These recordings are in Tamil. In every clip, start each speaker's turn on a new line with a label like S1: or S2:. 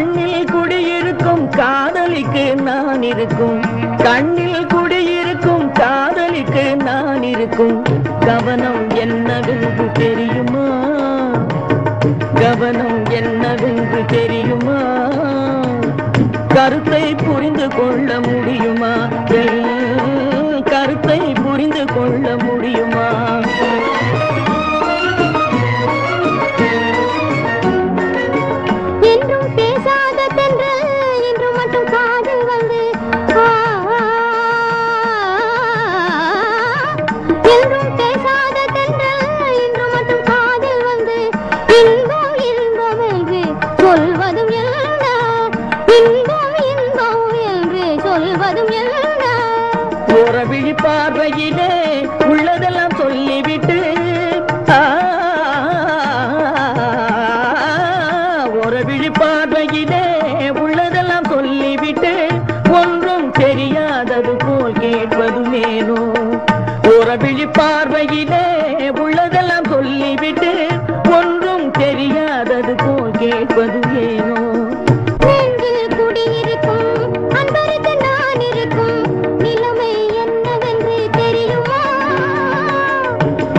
S1: கண்ணில் குடியிருக்கும் காதலிக்கு நான் இருக்கும், கண்ணில் குடியிருக்கும் காதலிக்கு நான் இருக்கும். கவனம் என்னவென்று தெரியுமா, கவனம் என்னவென்று தெரியுமா, கருத்தை புரிந்து கொள்ள முடியுமா, கருத்தை புரிந்து கொள்ள முடியுமா?
S2: என்றும் பேசாத தென்றல் என்று மட்டும் காதல் வந்து, என்றும் பேசாத தென்றல் என்று மட்டும் காதல் வந்து, இன்பம் இன்பம் என்று சொல்வதும் என்ன, இன்பம் இன்பம் என்று சொல்வதும் என்ன?
S1: ஒரு விழி பார்வையிலே உள்ளதெல்லாம் சொல்லிவிட்டு, ஒரு விழி பார்வையிலே உள்ளதெல்லாம் சொல்லிவிட்டு, ஒன்றும் தெரியாதது போல் கேட்பது மேனோ. ஒரு விழி பார்வையிலே உள்ளதெல்லாம் சொல்லிவிட்டு, ஒன்றும் தெரியாதது போல் கேட்பது ஏனோ.
S2: நெஞ்சில் குடியிருக்கும் அன்பருக்கு நான் இருக்கும், நிலைமை என்னவென்று தெரியுமா,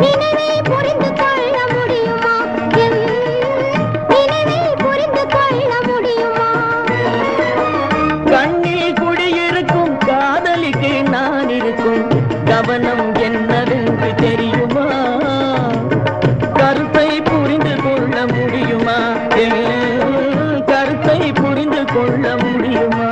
S2: நினைவை புரிந்து கொள்ள முடியுமா, என் நினைவை புரிந்து கொள்ள முடியுமா?
S1: கண்ணில் குடியிருக்கும் காதலிக்கு நான் இருக்கும், கவனம் என்னவென்று தெரியுமா, கருத்தை புரிந்து கொள்ள முடியுமா, கருத்தை புரிந்து கொள்ள முடியுமா?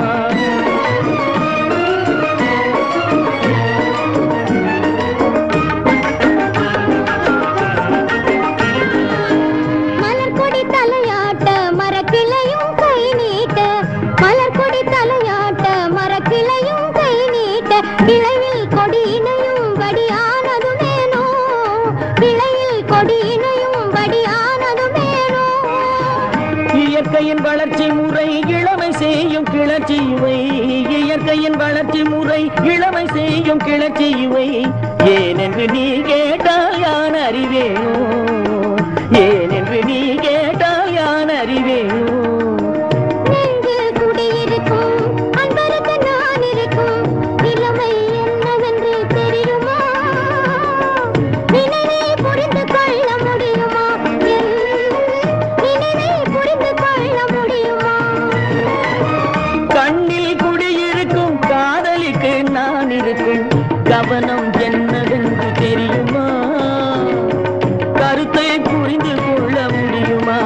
S2: மலர்கொடி தலையாட்ட மரக்கிளையும் கை நீட்ட, மலர்கொடி தலையாட்ட மரக்கிளையும் கை நீட்ட, கிளையில் கொடி இணையும் வடியானதும் ஏனோ, கிளையில் கொடி இணையும் வடியானதும் ஏனோ?
S1: இயற்கையின் வளர்ச்சி முறை இளமை செய்யும் கிளர்ச்சி இவை, இயற்கையின் வளர்ச்சி முறை இளமை செய்யும் கிளர்ச்சி இவை. ஏனென்று நீ கேட்டால் யான் அறிவேனோ, ஏனென்று நீ கேட்டால் யான் அறிவேனோ.
S2: நெஞ்சில் குடியிருக்கும் அன்பருக்கு நான் இருக்கும், நிலைமை என்னவென்று தெரியுமா, நினைவை புரிந்து கொள்ள முடியுமா, என் நினைவை புரிந்து கொள்ள முடியுமா?
S1: கண்ணில் குடியிருக்கும் காதலிக்கு நான் இருக்கும், கவனம் என்னவென்று தெரியுமா, கருத்தை புரிந்து கொள்ள முடியுமா,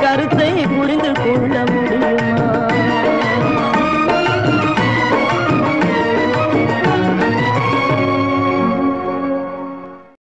S1: கருத்தை புரிந்து கொள்ள முடியுமா?